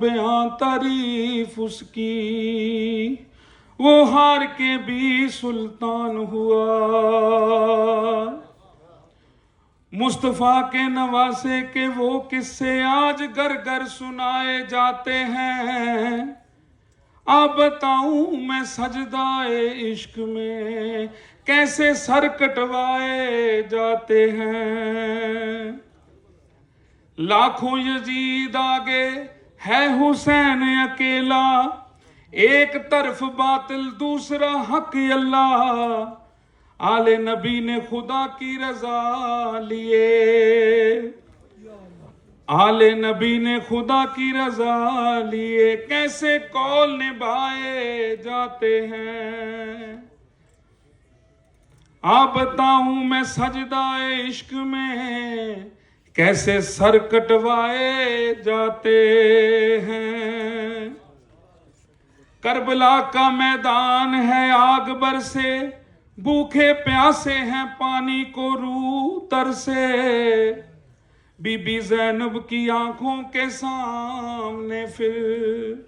बयां तारीफ उसकी, वो हार के भी सुल्तान हुआ। मुस्तफ़ा के नवासे के वो किस्से आज घर घर सुनाए जाते हैं। आप बताऊं मैं सजदाए इश्क में कैसे सर कटवाए जाते हैं। लाखों यजीद आगे है हुसैन अकेला, एक तरफ बातिल दूसरा हक अल्लाह। आले नबी ने खुदा की रजा लिए, आले नबी ने खुदा की रजा लिए, कैसे कौल निभाए जाते हैं। आप बताऊं मैं सजदाए इश्क में कैसे सर कटवाए जाते हैं। करबला का मैदान है आग बरसे, भूखे प्यासे हैं पानी को रूह तरसे। बीबी ज़ैनब की आंखों के सामने फिर,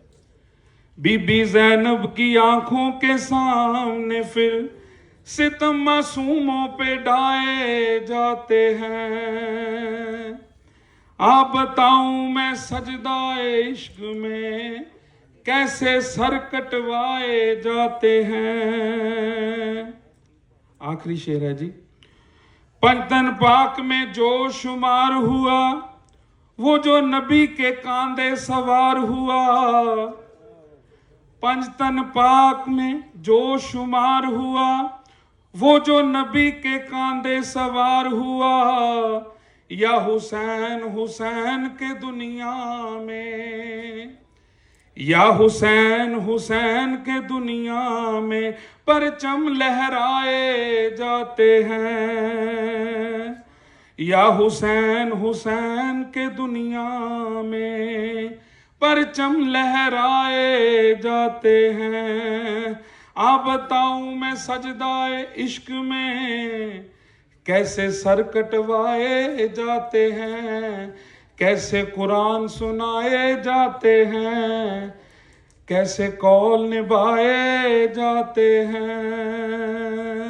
बीबी ज़ैनब की आंखों के सामने फिर सितम मासूमों पे ढाए जाते हैं। आप बताऊं मैं सजदाए इश्क में कैसे सर कटवाए जाते हैं। आखिरी शेर है जी। पंजतन पाक में जो शुमार हुआ, वो जो नबी के कांधे सवार हुआ। पंजतन पाक में जो शुमार हुआ, वो जो नबी के कांधे सवार हुआ। या हुसैन हुसैन के दुनिया में, या हुसैन हुसैन के दुनिया में परचम लहराए जाते हैं। या हुसैन हुसैन के दुनिया में परचम लहराए जाते हैं। आप बताऊं मैं सजदाए इश्क में कैसे सर कटवाए जाते हैं, कैसे कुरान सुनाए जाते हैं, कैसे कौल निभाए जाते हैं।